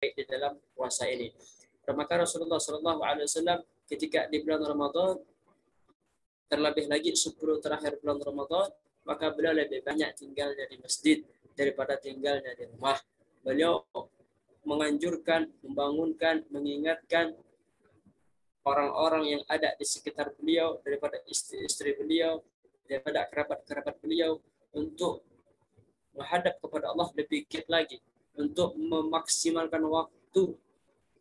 di dalam puasa ini. Dan maka Rasulullah SAW ketika di bulan Ramadan, terlebih lagi 10 terakhir bulan Ramadan, maka beliau lebih banyak tinggalnya di masjid daripada tinggalnya di rumah. Beliau menganjurkan, membangunkan, mengingatkan orang-orang yang ada di sekitar beliau, daripada istri-istri beliau, daripada kerabat-kerabat beliau, untuk menghadap kepada Allah lebih giat lagi, untuk memaksimalkan waktu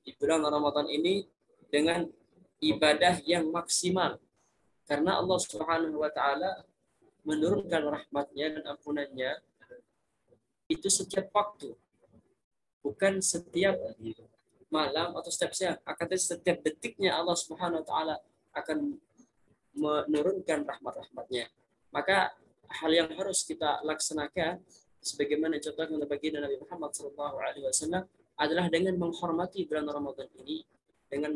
di bulan Ramadan ini dengan ibadah yang maksimal. Karena Allah Subhanahu wa taala menurunkan rahmatnya dan ampunannya itu setiap waktu, bukan setiap malam atau setiap siang, akan tetapi setiap detiknya Allah Subhanahu wa taala akan menurunkan rahmat-rahmatnya. Maka hal yang harus kita laksanakan sebagaimana contohnya oleh baginda Nabi Muhammad SAW adalah dengan menghormati bulan Ramadan ini, dengan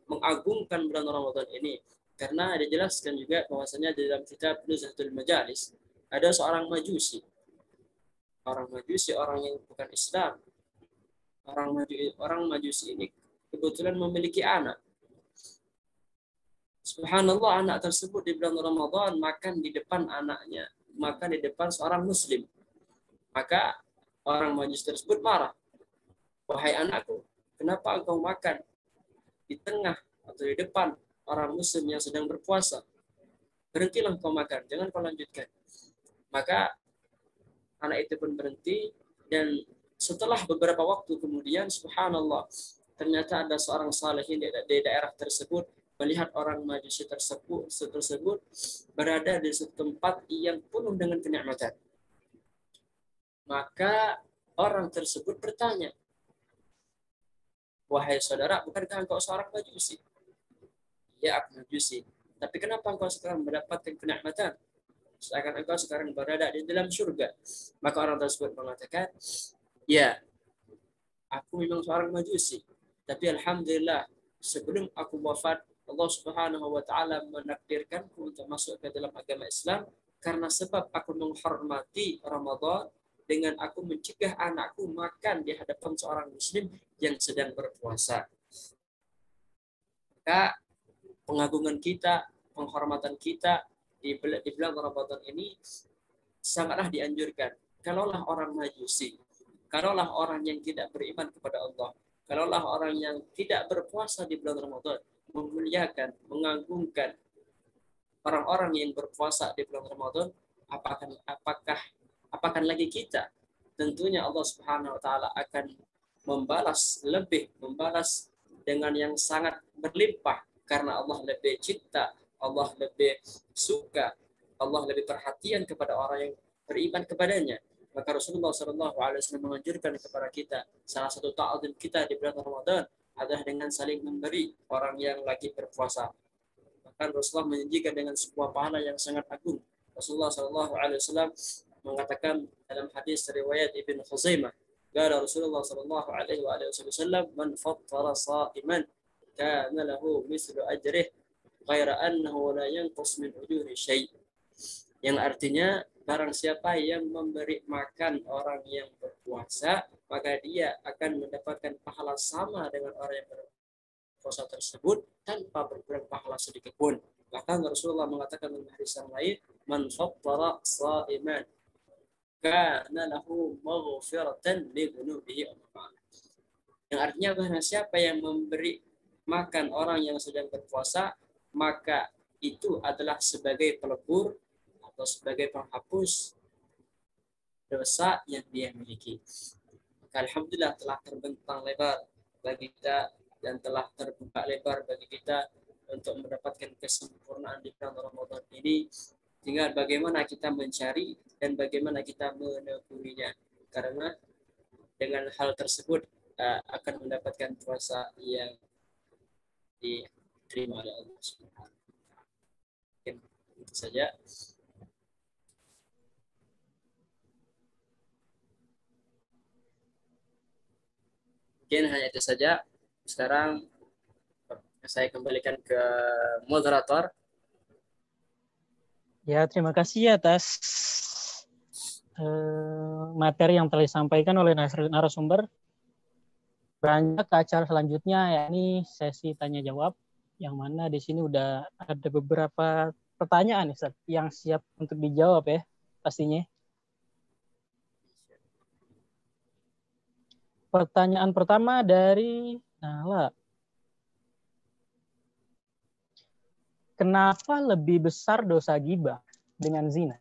mengagungkan bulan Ramadan ini. Karena dijelaskan juga bahwasanya di dalam kitab Nuzhatul Majalis ada seorang majusi. Orang majusi, orang yang bukan Islam. Orang majusi ini kebetulan memiliki anak. Subhanallah, anak tersebut di bulan Ramadan makan di depan anaknya, makan di depan seorang muslim. Maka orang majusi tersebut marah. Wahai anakku, kenapa engkau makan di tengah atau di depan orang muslim yang sedang berpuasa? Berhentilah engkau makan, jangan kau lanjutkan. Maka anak itu pun berhenti, dan setelah beberapa waktu kemudian, subhanallah, ternyata ada seorang salihin di daerah tersebut melihat orang majusi tersebut berada di suatu tempat yang penuh dengan kenikmatan. Maka orang tersebut bertanya, wahai saudara, bukankah engkau seorang majusi? Ya, aku majusi. Tapi kenapa engkau sekarang mendapatkan kenikmatan? Seakan engkau sekarang berada di dalam surga. Maka orang tersebut mengatakan, ya, aku memang seorang majusi. Tapi alhamdulillah, sebelum aku wafat, Allah Subhanahu wa taala menakdirkanku untuk masuk ke dalam agama Islam karena sebab aku menghormati Ramadan dengan aku mencegah anakku makan di hadapan seorang muslim yang sedang berpuasa. Maka pengagungan kita, penghormatan kita di bulan Ramadan ini sangatlah dianjurkan. Kalaulah orang majusi, kalaulah orang yang tidak beriman kepada Allah, kalaulah orang yang tidak berpuasa di bulan Ramadan memuliakan, mengagungkan orang-orang yang berpuasa di bulan Ramadan, apakah lagi kita? Tentunya Allah Subhanahu wa taala akan membalas dengan yang sangat berlimpah, karena Allah lebih cinta, Allah lebih suka, Allah lebih perhatian kepada orang yang beriman kepadanya. Maka Rasulullah SAW menganjurkan kepada kita, salah satu ta'adzim kita di bulan Ramadan adalah dengan saling memberi orang yang lagi berpuasa. Bahkan Rasulullah menjanjikan dengan sebuah pahala yang sangat agung. Rasulullah SAW mengatakan dalam hadis riwayat Ibnu Khuzaimah, qala Rasulullah SAW, man fattara sha'iman kana lahu mislu ajrih ghaira annahu la yanqus min ujuri syai'. Yang artinya, barang siapa yang memberi makan orang yang berpuasa, maka dia akan mendapatkan pahala sama dengan orang yang berpuasa tersebut tanpa berkurang pahala sedikit pun. Bahkan Rasulullah mengatakan dalam hadis yang lain, man fattara sha'iman kana lahu maghfiratan li dhunubihi. Yang artinya, barang siapa yang memberi makan orang yang sedang berpuasa, maka itu adalah sebagai pelebur atau sebagai penghapus dosa yang dia miliki. Maka alhamdulillah telah terbentang lebar bagi kita dan telah terbuka lebar bagi kita untuk mendapatkan kesempurnaan di bulan Ramadan ini. Tinggal bagaimana kita mencari dan bagaimana kita menekuninya. Karena dengan hal tersebut akan mendapatkan puasa yang diterima oleh Allah Subhanahu wa taala. Itu saja. Mungkin hanya itu saja. Sekarang saya kembalikan ke moderator. Ya, terima kasih atas materi yang telah disampaikan oleh narasumber. Beranjak ke acara selanjutnya, yakni sesi tanya jawab, yang mana di sini udah ada beberapa pertanyaan Ustaz, yang siap untuk dijawab ya pastinya. Pertanyaan pertama dari Nala. Kenapa lebih besar dosa ghibah dengan zina?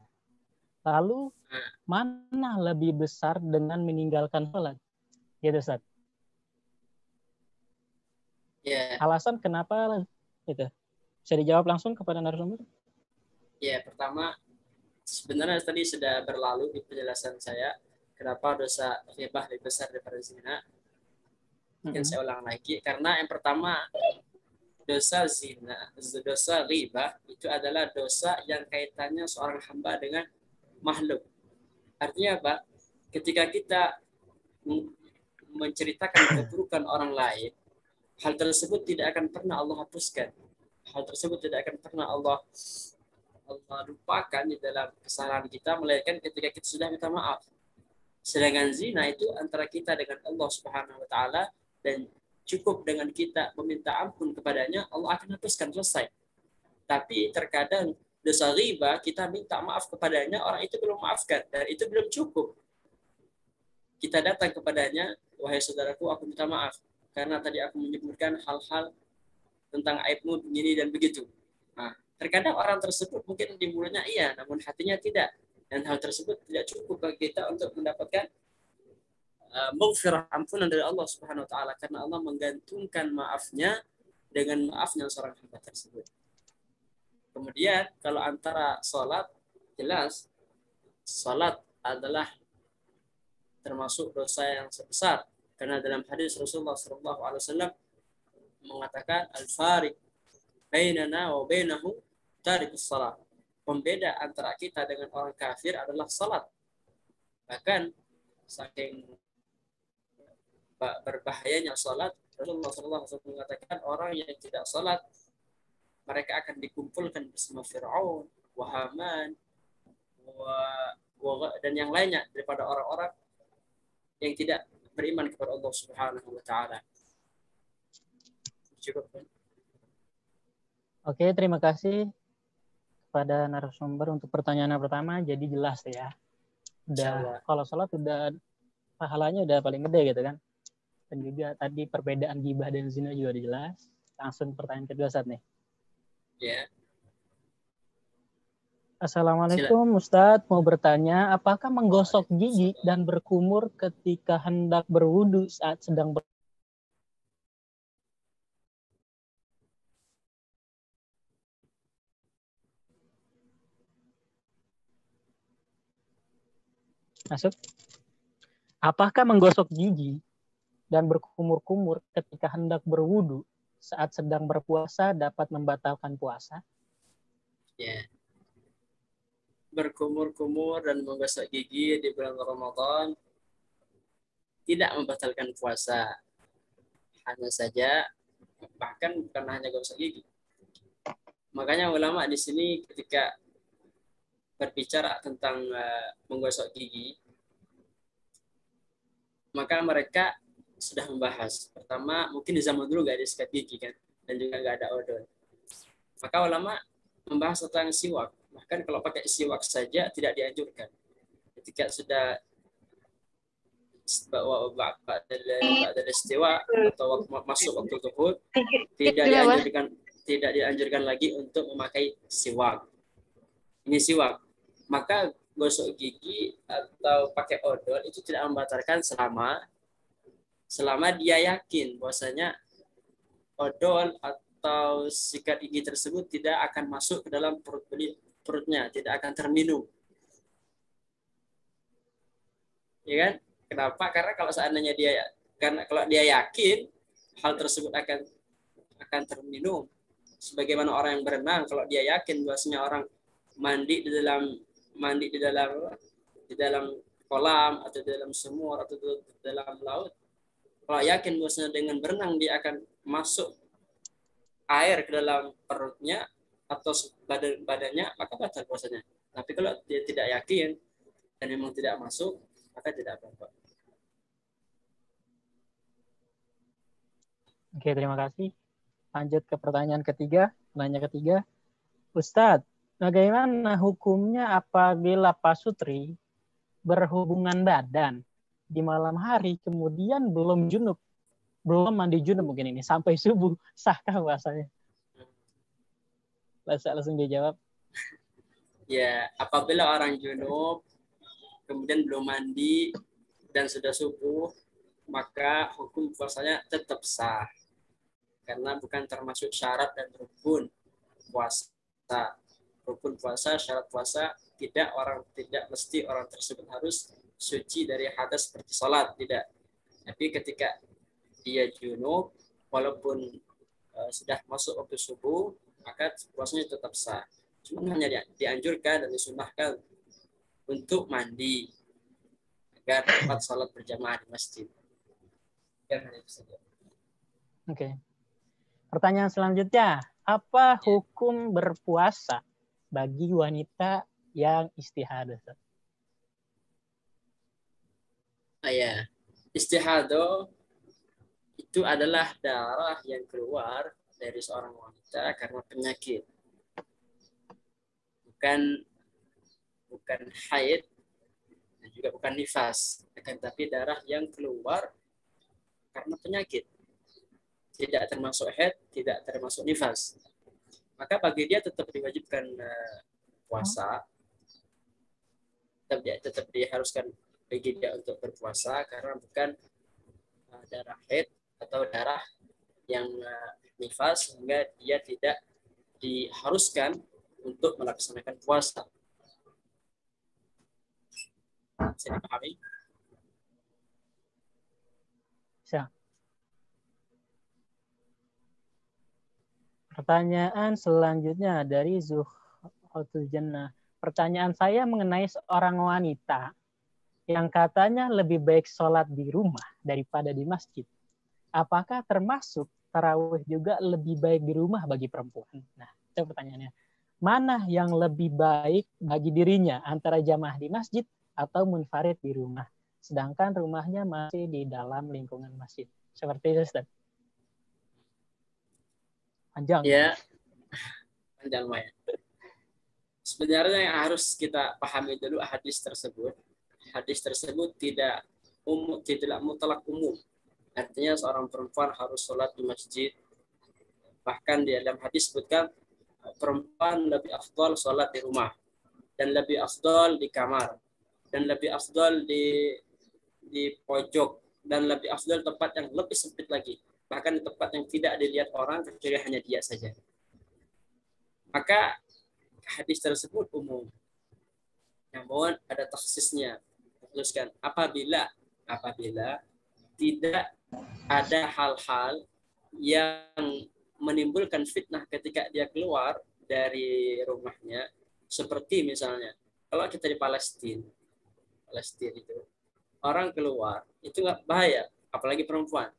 Lalu mana lebih besar dengan meninggalkan sholat? Gitu Ustaz. Ya, Alasan kenapa itu? Bisa dijawab langsung kepada narasumber? ya pertama sebenarnya tadi sudah berlalu di penjelasan saya kenapa dosa ghibah lebih besar daripada zina. Mungkin saya ulang lagi karena yang pertama dosa zina, dosa riba itu adalah dosa yang kaitannya seorang hamba dengan makhluk. Artinya apa? Ketika kita menceritakan keburukan orang lain, hal tersebut tidak akan pernah Allah hapuskan. Hal tersebut tidak akan pernah Allah lupakan di dalam kesalahan kita, melainkan ketika kita sudah minta maaf. Sedangkan zina itu antara kita dengan Allah Subhanahu wa taala, dan cukup dengan kita meminta ampun kepadanya, Allah akan hapuskan, selesai. Tapi terkadang dosa riba kita minta maaf kepadanya, orang itu belum maafkan, dan itu belum cukup. Kita datang kepadanya, wahai saudaraku, aku minta maaf karena tadi aku menyebutkan hal-hal tentang aibmu begini dan begitu. Nah, terkadang orang tersebut mungkin di mulutnya iya, namun hatinya tidak. Dan hal tersebut tidak cukup bagi kita untuk mendapatkan maghfirah, ampunan dari Allah Subhanahu wa taala, karena Allah menggantungkan maafnya dengan maafnya seorang hamba tersebut. Kemudian kalau antara sholat, jelas sholat adalah termasuk dosa yang sebesar, karena dalam hadis Rasulullah SAW mengatakan al-fariq bainana wa bainahu tarikus salat. Pembeda antara kita dengan orang kafir adalah salat. Bahkan saking berbahayanya salat, Rasulullah SAW mengatakan orang yang tidak salat mereka akan dikumpulkan bersama Fir'aun, wa Haman, dan yang lainnya daripada orang-orang yang tidak beriman kepada Allah Subhanahu wa taala. Cukup. Oke, terima kasih pada narasumber untuk pertanyaan yang pertama. Jadi jelas ya. Udah kalau sholat udah pahalanya udah paling gede gitu kan. Dan juga tadi perbedaan ghibah dan zina juga udah jelas. Langsung pertanyaan kedua saat nih. Ya. Assalamualaikum Ustadz, mau bertanya, apakah menggosok gigi dan berkumur ketika hendak berwudu saat sedang Masuk? Apakah menggosok gigi dan berkumur-kumur ketika hendak berwudu saat sedang berpuasa dapat membatalkan puasa? Ya. Berkumur-kumur dan menggosok gigi di bulan Ramadan tidak membatalkan puasa. Hanya saja, bahkan bukan hanya gosok gigi. Makanya ulama di sini ketika berbicara tentang menggosok gigi, maka mereka sudah membahas. Pertama, mungkin di zaman dulu gak ada sikat gigi kan, dan juga gak ada odol. Maka ulama membahas tentang siwak. Bahkan kalau pakai siwak saja tidak dianjurkan. Ketika sudah pada istiwa atau masuk waktu zuhur, tidak dianjurkan lagi untuk memakai siwak. Ini siwak. Maka gosok gigi atau pakai odol itu tidak membatalkan selama dia yakin bahwasanya odol atau sikat gigi tersebut tidak akan masuk ke dalam perutnya, tidak akan terminum. Ya kan? Kenapa? Karena kalau seandainya kalau dia yakin hal tersebut akan terminum, sebagaimana orang yang berenang, kalau dia yakin bahwasanya orang mandi di dalam kolam atau di dalam sumur atau di dalam laut, kalau yakin bahwasanya dengan berenang dia akan masuk air ke dalam perutnya atau badannya, maka batal puasanya. Tapi kalau dia tidak yakin dan memang tidak masuk, maka tidak apa-apa. Oke, terima kasih. Lanjut ke pertanyaan ketiga. Nanya ketiga. Ustadz, bagaimana hukumnya apabila pasutri berhubungan badan di malam hari kemudian belum junub, belum mandi junub mungkin ini sampai subuh, sahkah puasanya? Langsung dijawab. Ya, apabila orang junub kemudian belum mandi dan sudah subuh, maka hukum puasanya tetap sah karena bukan termasuk syarat dan rukun puasa. Rukun puasa, syarat puasa tidak mesti orang tersebut harus suci dari hadas seperti sholat, tidak. Tapi ketika dia junub, walaupun sudah masuk waktu subuh, maka puasanya tetap sah. Cuma hanya dianjurkan dan disunahkan untuk mandi agar dapat sholat berjamaah di masjid. Oke. Pertanyaan selanjutnya, apa hukum berpuasa bagi wanita yang istihadah? Ya, istihadah itu adalah darah yang keluar dari seorang wanita karena penyakit. Bukan haid dan juga bukan nifas, akan tapi darah yang keluar karena penyakit. Tidak termasuk haid, tidak termasuk nifas. Maka bagi dia tetap diwajibkan puasa, tetap diharuskan bagi dia untuk berpuasa karena bukan darah haid atau darah yang nifas, sehingga dia tidak diharuskan untuk melaksanakan puasa. Bisa dipahami? Bisa. Pertanyaan selanjutnya dari Zuhratul Jannah. Pertanyaan saya mengenai seorang wanita yang katanya lebih baik sholat di rumah daripada di masjid. Apakah termasuk tarawih juga lebih baik di rumah bagi perempuan? Nah, itu pertanyaannya. Mana yang lebih baik bagi dirinya, antara jamaah di masjid atau munfarid di rumah? Sedangkan rumahnya masih di dalam lingkungan masjid. Seperti itu, Ustaz. Panjang. Ya, panjang lumayan. Sebenarnya yang harus kita pahami dulu hadis tersebut. Hadis tersebut tidak mutlak umum. Artinya seorang perempuan harus sholat di masjid. Bahkan di dalam hadis sebutkan perempuan lebih afdal sholat di rumah, dan lebih afdal di kamar, dan lebih afdal di pojok, dan lebih afdal tempat yang lebih sempit lagi. Bahkan di tempat yang tidak dilihat orang kecuali hanya dia saja. Maka hadis tersebut umum. Namun ada taksisnya. Teruskan apabila tidak ada hal-hal yang menimbulkan fitnah ketika dia keluar dari rumahnya, seperti misalnya kalau kita di Palestina itu orang keluar itu nggak bahaya, apalagi perempuan,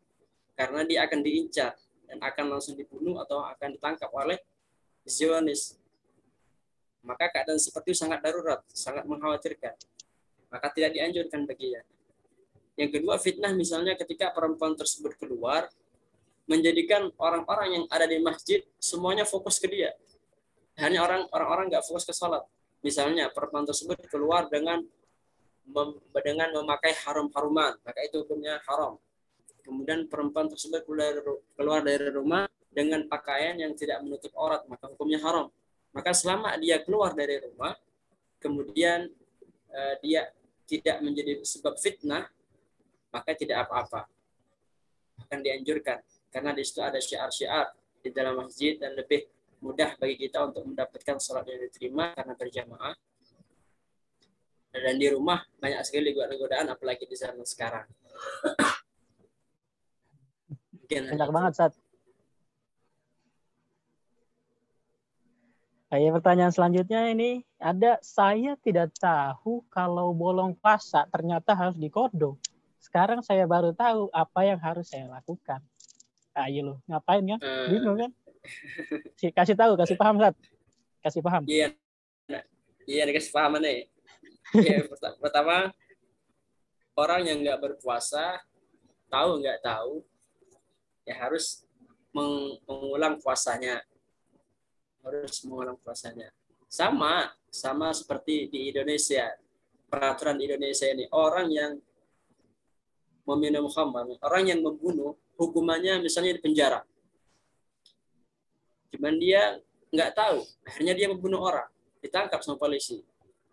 karena dia akan diincar dan akan langsung dibunuh atau akan ditangkap oleh Zionis. Maka keadaan seperti itu sangat darurat, sangat mengkhawatirkan, maka tidak dianjurkan baginya. Yang kedua, fitnah misalnya ketika perempuan tersebut keluar, menjadikan orang-orang yang ada di masjid semuanya fokus ke dia. Hanya orang-orang nggak fokus ke sholat. Misalnya perempuan tersebut keluar dengan memakai harum-haruman, maka itu hukumnya haram. Kemudian perempuan tersebut keluar dari rumah dengan pakaian yang tidak menutup aurat, maka hukumnya haram. Maka selama dia keluar dari rumah, kemudian dia tidak menjadi sebab fitnah, maka tidak apa-apa. Akan dianjurkan. Karena di situ ada syiar-syiar di dalam masjid dan lebih mudah bagi kita untuk mendapatkan sholat yang diterima karena berjamaah. Dan di rumah banyak sekali godaan, apalagi di zaman sekarang. Enak banget, Sat. Kayak pertanyaan selanjutnya ini ada, saya tidak tahu kalau bolong puasa ternyata harus dikodok. Sekarang saya baru tahu apa yang harus saya lakukan. Ayo lo, ngapain kan? Bingung kan? Kasih tahu, kasih paham, Sat. Kasih paham. Iya, dikasih paham nih. Ya, pertama, orang yang nggak berpuasa, tahu nggak tahu, ya harus mengulang puasanya, harus mengulang puasanya. Sama seperti di Indonesia. Peraturan di Indonesia ini, orang yang meminum khamr, orang yang membunuh, hukumannya misalnya di penjara. Cuman dia nggak tahu, akhirnya dia membunuh orang, ditangkap sama polisi.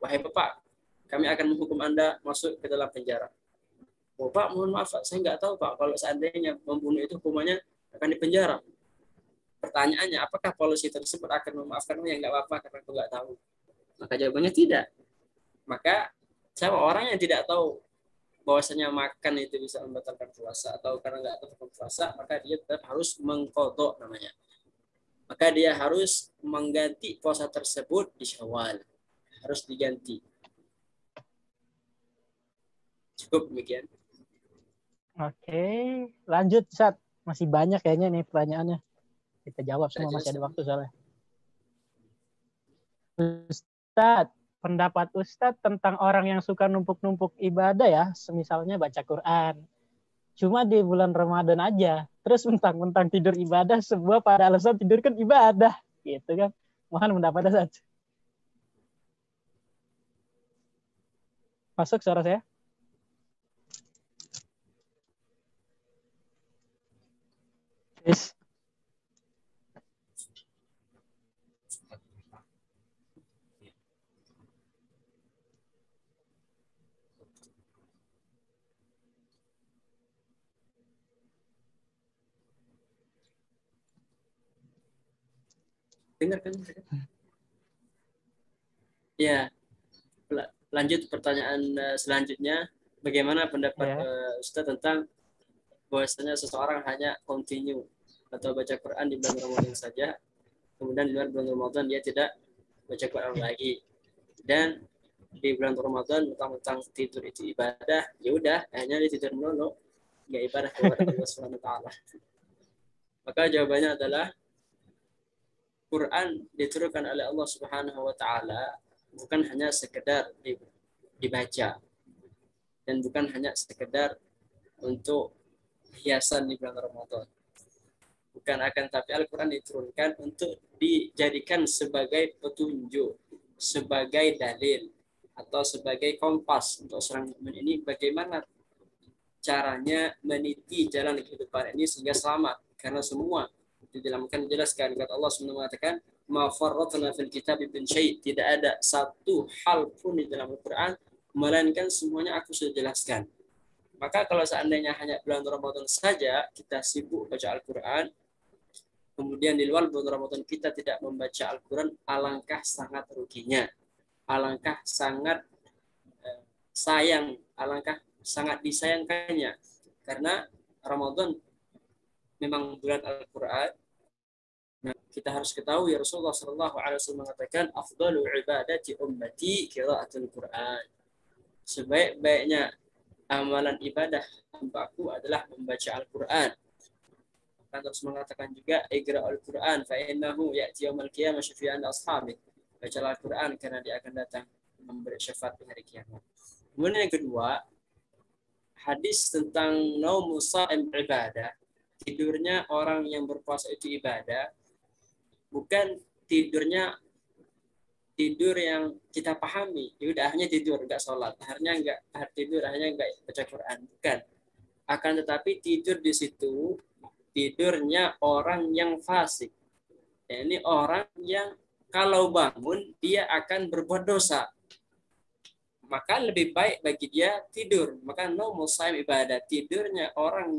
Wahai Bapak, kami akan menghukum Anda masuk ke dalam penjara. Oh Pak, mohon maaf Pak, saya nggak tahu Pak, kalau seandainya membunuh itu hukumannya akan di penjara. Pertanyaannya, apakah polisi tersebut akan memaafkan? Oh ya nggak apa-apa karena aku nggak tahu. Maka jawabannya tidak. Maka siapa orang yang tidak tahu bahwasanya makan itu bisa membatalkan puasa atau karena nggak tahu puasa, maka dia tetap harus mengkodok namanya. Maka dia harus mengganti puasa tersebut di Syawal. Harus diganti. Cukup demikian. Oke, lanjut Ustaz. Masih banyak kayaknya nih pertanyaannya. Kita jawab semua, masih ada waktu soalnya. Ustaz, pendapat Ustaz tentang orang yang suka numpuk-numpuk ibadah ya, semisalnya baca Quran. Cuma di bulan Ramadan aja. Terus mentang-mentang tidur ibadah, sebuah pada alasan tidur kan ibadah. Gitu kan. Mohon pendapat Ustaz. Masuk suara saya? Yes. Dengarkan. Ya, lanjut pertanyaan selanjutnya. Bagaimana pendapat Ustaz tentang bahwasanya seseorang hanya continue atau baca Quran di bulan Ramadan saja, kemudian di luar bulan Ramadan dia tidak baca Quran lagi, dan di bulan Ramadan mentang-mentang tidur itu ibadah, ya udah hanya dia tidur melulu, nggak ibadah kepada Allah Subhanahu wa taala. Maka jawabannya adalah Quran diturunkan oleh Allah Subhanahu wa taala bukan hanya sekedar dibaca dan bukan hanya sekedar untuk hiasan di bulan Ramadan. Bukan, akan tapi Al-Quran diturunkan untuk dijadikan sebagai petunjuk, sebagai dalil, atau sebagai kompas untuk seorang mukmin ini bagaimana caranya meniti jalan kehidupan ini sehingga selamat. Karena semua dijelaskan, jelaskan kata Allah SWT mengatakan, ma farratna fil kitab min syai', tidak ada satu hal pun di dalam Al-Quran melainkan semuanya aku sudah jelaskan. Maka kalau seandainya hanya bulan Ramadan saja kita sibuk baca Al-Quran, kemudian di luar bulan Ramadan kita tidak membaca Al-Quran, alangkah sangat ruginya, alangkah sangat sayang, alangkah sangat disayangkannya. Karena Ramadan memang bulan Al-Quran. Nah, kita harus ketahui Rasulullah SAW mengatakan afdalu ibadati ummati qiraatul Quran. Sebaik-baiknya amalan ibadah hambaku adalah membaca Al-Quran. Kan terus mengatakan juga iqra al-Quran fa innahu ya'ti yaumil qiyamah syafi'an ashabi. Baca Al-Quran karena dia akan datang memberi syafaat di hari kiamat. Kemudian yang kedua, hadis tentang naumu sha'im ibadah. Tidurnya orang yang berpuasa itu ibadah. Bukan tidurnya tidur yang kita pahami, ya udah hanya tidur nggak sholat, akhirnya nggak tidur, akhirnya nggak baca Quran, bukan. Akan tetapi tidur di situ tidurnya orang yang fasik. Ya, ini orang yang kalau bangun dia akan berbuat dosa, maka lebih baik bagi dia tidur. Maka no musaim ibadah, tidurnya orang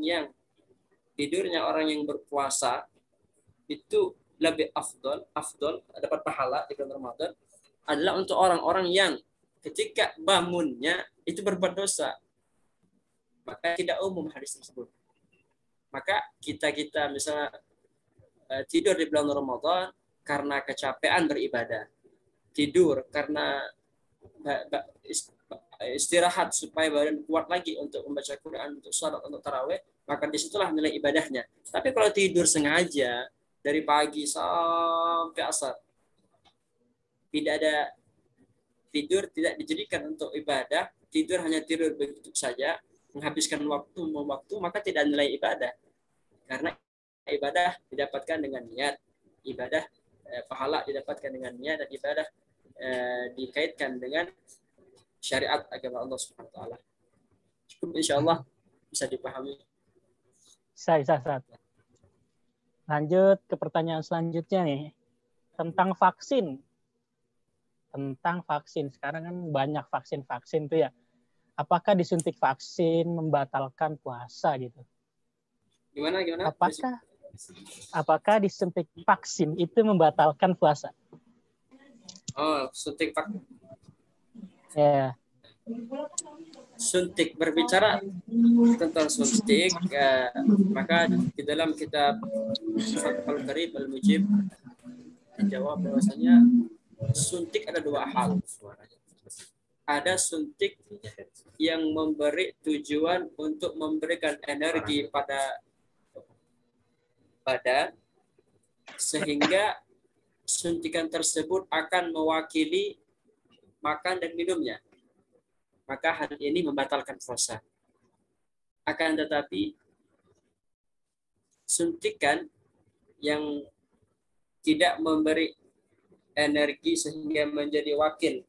yang berpuasa itu lebih afdol dapat pahala di bulan Ramadan adalah untuk orang-orang yang ketika bangunnya itu berbuat dosa. Maka tidak umum hadis tersebut. Maka kita misalnya tidur di bulan Ramadan karena kecapean beribadah, tidur karena istirahat supaya badan kuat lagi untuk membaca Quran, untuk sholat, untuk taraweh, maka disitulah nilai ibadahnya. Tapi kalau tidur sengaja dari pagi sampai asar, tidak ada tidur, tidak dijadikan untuk ibadah, tidur hanya tidur begitu saja, menghabiskan waktu, maka tidak nilai ibadah. Karena ibadah didapatkan dengan niat, ibadah pahala didapatkan dengan niat, dan ibadah dikaitkan dengan syariat agama Allah Subhanahu wa taala. Cukup insyaallah bisa dipahami. Bisa. Lanjut ke pertanyaan selanjutnya nih. Tentang vaksin. Sekarang kan banyak vaksin tuh ya. Apakah disuntik vaksin membatalkan puasa gitu? Gimana? Apakah disuntik vaksin itu membatalkan puasa? Oh, suntik Ya. suntik, berbicara tentang suntik, maka di dalam kitab Fathul Qarib Al-Mujib dijawab bahwasanya suntik ada dua hal. Ada suntik yang memberi tujuan untuk memberikan energi pada badan, sehingga suntikan tersebut akan mewakili makan dan minumnya. Maka hal ini membatalkan puasa. Akan tetapi suntikan yang tidak memberi energi sehingga menjadi wakil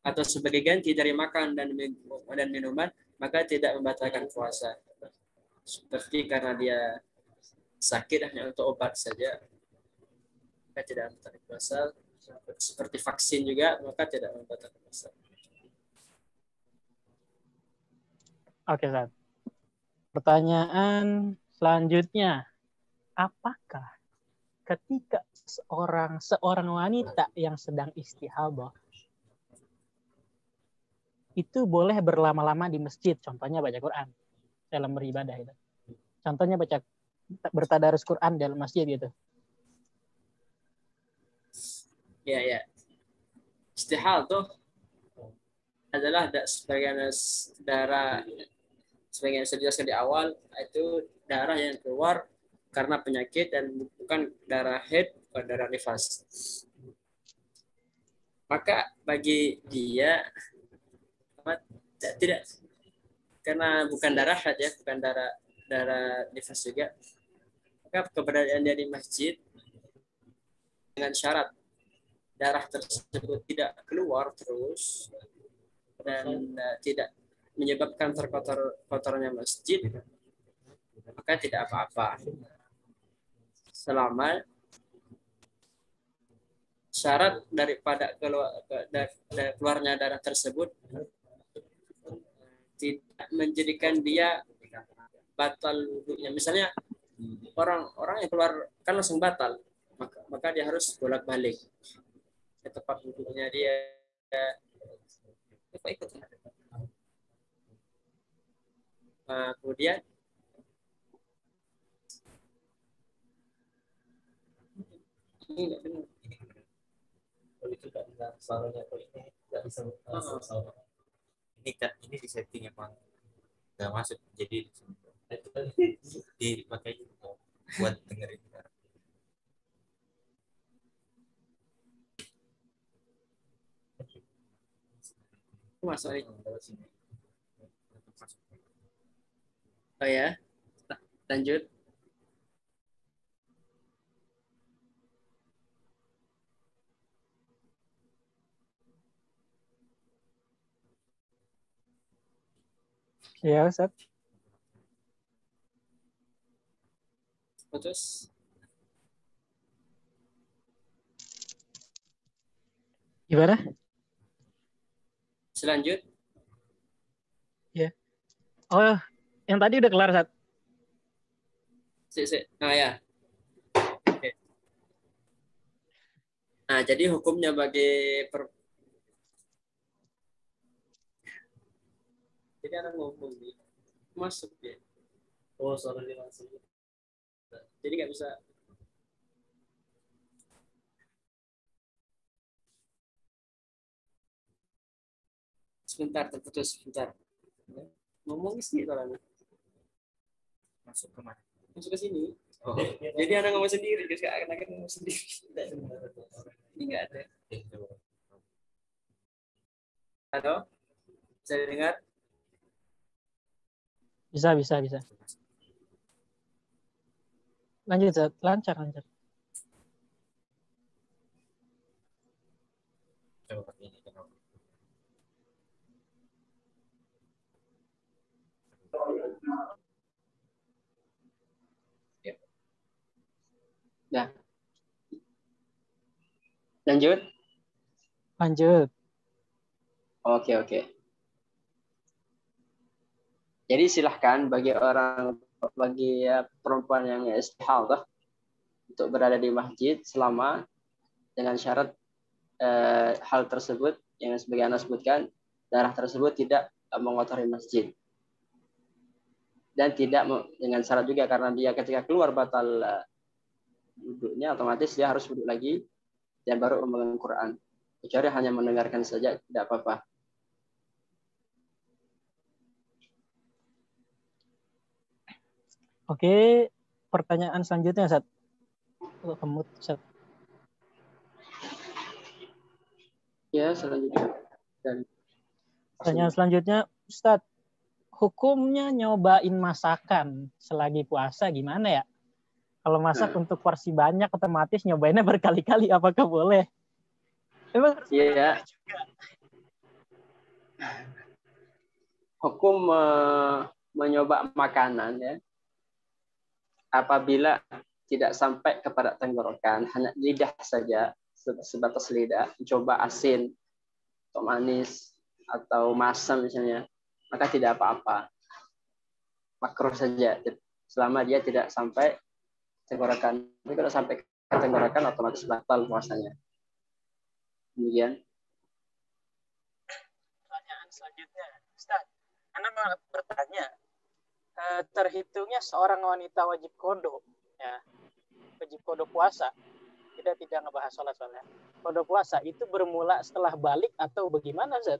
atau sebagai ganti dari makan dan minuman, maka tidak membatalkan puasa. Seperti karena dia sakit hanya untuk obat saja, maka tidak membatalkan puasa. Seperti vaksin juga, maka tidak membatalkan puasa. Oke, Ustaz. Pertanyaan selanjutnya, apakah ketika seorang wanita yang sedang istihadah itu boleh berlama-lama di masjid, contohnya baca Quran dalam beribadah itu. Contohnya bertadarus Quran dalam masjid gitu. Ya. Istihadah adalah sebagian darah, sebagian saya jelaskan di awal, itu darah yang keluar karena penyakit dan bukan darah haid, bukan darah nifas. Maka bagi dia tidak, karena bukan darah haid ya, bukan darah nifas juga, maka keberadaan dia di masjid dengan syarat darah tersebut tidak keluar terus dan tidak menyebabkan kotornya masjid, maka tidak apa-apa. Selama syarat daripada keluarnya darah tersebut tidak menjadikan dia batal wudunya. Misalnya orang yang keluar kan langsung batal, maka dia harus bolak-balik ke tempat wudunya dia. Kemudian ini nggak benar. Kalau itu nggak suaranya, kalau ini nggak bisa. Ini di setting emang nggak masuk, jadi dipakai buat dengerin. Masuk ini. Oh ya, lanjut. Ya, Ustaz. Putus. Gimana? Selanjut. Ya. Oh, yang tadi udah kelar, Ustaz. Nah ya. Oke. Nah, jadi hukumnya bagi jadi anak ngomong nih masuk ya. Oh, suara dia masuk. Jadi nggak bisa. Sebentar, terputus sebentar. Ngomong sih orangnya. Masuk ke mana? Masuk ke sini. Oh. Jadi anak ngomong sendiri, guys, anak ngomong sendiri. Ini nggak ada. Halo? Bisa dengar? Bisa. Lanjut, Zat. Lancar. Coba pakai ini, kenapa? Ya. Lanjut. Oke. Jadi silahkan bagi perempuan yang istihadah untuk berada di masjid selama dengan syarat hal tersebut yang sebagai Anda sebutkan, darah tersebut tidak mengotori masjid. Dan tidak dengan syarat juga karena dia ketika keluar batal wudhunya, otomatis dia harus wudhu lagi dan baru memegang Quran. Kecuali hanya mendengarkan saja, tidak apa-apa. Oke, pertanyaan selanjutnya, Sat. Kemut, Sat. Ya, selanjutnya. Pertanyaan selanjutnya, Ustaz, hukumnya nyobain masakan selagi puasa gimana ya? Kalau masak untuk porsi banyak, otomatis nyobainnya berkali-kali, apakah boleh? Emang harus berkali-kali juga. Hukum mencoba makanan ya, apabila tidak sampai kepada tenggorokan, hanya lidah saja, sebatas lidah, coba asin atau manis atau masam misalnya, maka tidak apa-apa, makruh saja selama dia tidak sampai tenggorokan. Tapi kalau sampai ke tenggorokan otomatis batal puasanya. Kemudian pertanyaan selanjutnya, Ustaz, Anda mau bertanya, terhitungnya seorang wanita wajib qodho, ya, wajib qodho puasa. Kita tidak ngebahas sholat soalnya. Qodho puasa itu bermula setelah balik atau bagaimana, Zat?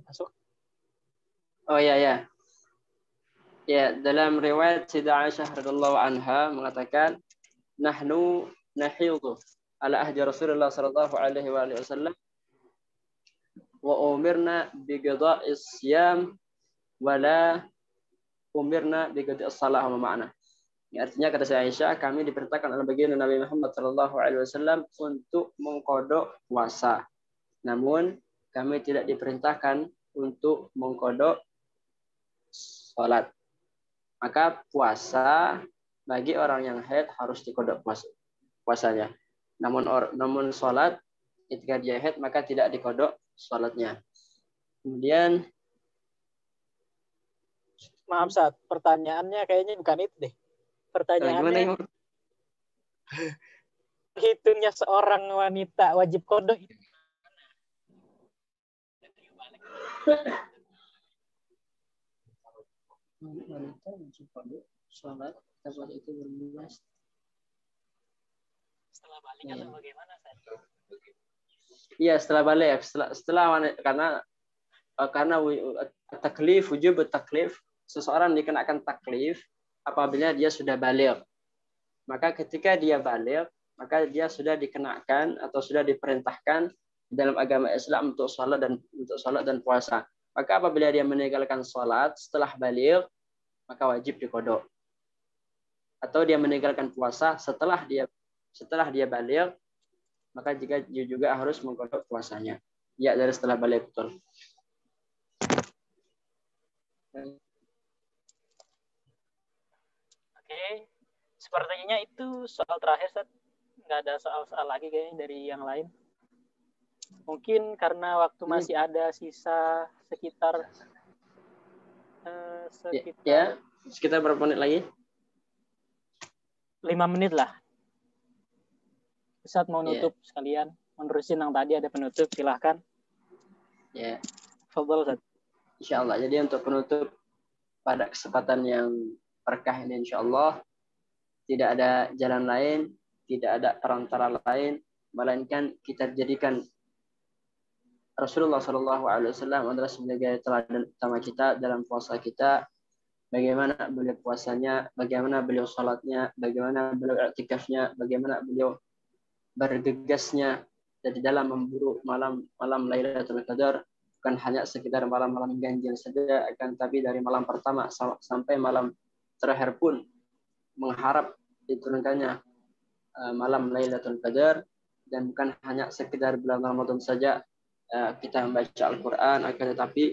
Masuk. Oh ya. Ya, dalam riwayat Sayyidah Aisyah radhiyallahu anha mengatakan, nahnu nahidu ala ahdi Rasulullah sallallahu alaihi wasallam wa umirna bi qada'is siyam wa la umirna bi qada'is shalah wa ma'na. Ya, artinya kata Sayyidah Aisyah, kami diperintahkan oleh baginda Nabi Muhammad sallallahu alaihi wasallam untuk mengqadha puasa. Namun kami tidak diperintahkan untuk mengqadha salat. Maka puasa bagi orang yang haid harus diqadha puasanya. Namun sholat ketika dia haid maka tidak diqadha sholatnya. Kemudian maaf Sat, pertanyaannya kayaknya bukan itu deh. Pertanyaannya hitungnya seorang wanita wajib qadha itu wanita wajib qadha sholat pada itu bermula setelah balik atau bagaimana, Sat? Iya, setelah balik. Setelah karena taklif, wujub taklif, seseorang dikenakan taklif apabila dia sudah balik. Maka ketika dia balik, maka dia sudah dikenakan atau sudah diperintahkan dalam agama Islam untuk salat dan puasa. Maka apabila dia meninggalkan salat setelah balik, maka wajib diqadha. Atau dia meninggalkan puasa setelah dia balik, maka dia juga harus mengqadha puasanya. Ya, dari setelah balik betul. Oke, sepertinya itu soal terakhir, Sat. Nggak ada soal-soal lagi kayaknya dari yang lain. Mungkin karena waktu masih ada sisa sekitar sekitar berapa menit lagi? 5 menit lah. Ustaz mau nutup sekalian, menerusin yang tadi ada penutup, silahkan. Ya. Fadhal, Ustaz. Insyaallah. Jadi untuk penutup pada kesempatan yang berkah ini insyaallah tidak ada jalan lain, tidak ada perantara lain melainkan kita jadikan Rasulullah SAW adalah sebagai teladan utama kita dalam puasa kita. Bagaimana beliau puasanya, bagaimana beliau salatnya, bagaimana beliau i'tikafnya, bagaimana beliau bergegasnya di dalam memburu malam Lailatul Qadar. bukan hanya sekedar malam-malam ganjil saja, akan tapi dari malam pertama sampai malam terakhir pun mengharap diturunkannya malam Lailatul Qadar. Dan bukan hanya sekedar bulan Ramadan saja kita membaca Al-Quran, akan tetapi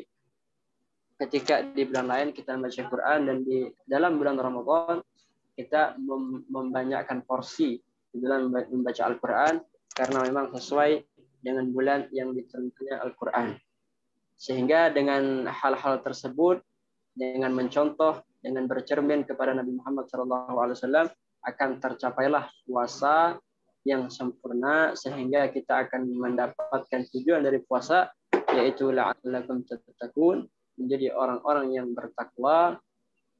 ketika di bulan lain kita membaca Al-Quran, dan di dalam bulan Ramadan kita membanyakkan porsi di dalam membaca Al-Quran, karena memang sesuai dengan bulan yang diturunkannya Al-Quran. Sehingga dengan hal-hal tersebut, dengan mencontoh, dengan bercermin kepada Nabi Muhammad SAW, akan tercapailah puasa yang sempurna, sehingga kita akan mendapatkan tujuan dari puasa, yaitu la'allakum tattaqun, menjadi orang-orang yang bertakwa,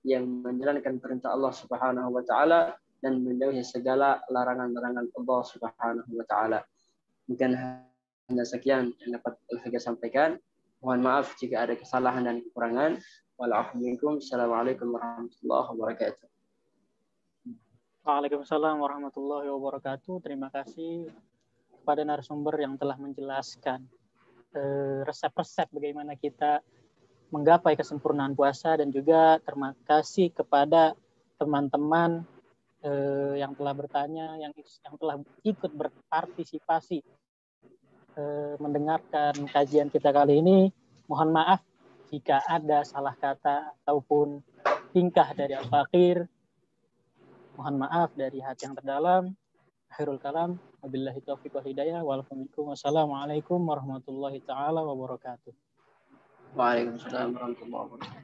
yang menjalankan perintah Allah Subhanahu wa taala dan menjauhi segala larangan-larangan Allah Subhanahu wa taala. Mungkin hanya sekian yang dapat saya sampaikan. Mohon maaf jika ada kesalahan dan kekurangan. Wassalamualaikum warahmatullahi wabarakatuh. Waalaikumsalam warahmatullahi wabarakatuh. Terima kasih kepada narasumber yang telah menjelaskan resep-resep bagaimana kita menggapai kesempurnaan puasa, dan juga terima kasih kepada teman-teman yang telah bertanya, yang telah ikut berpartisipasi mendengarkan kajian kita kali ini. Mohon maaf jika ada salah kata ataupun tingkah dari Al-Fakir. Mohon maaf dari hati yang terdalam. Akhirul kalam, wabillahi taufiq wal hidayah. Wassalamualaikum warahmatullahi taala wabarakatuh. Waalaikumsalam warahmatullahi wabarakatuh.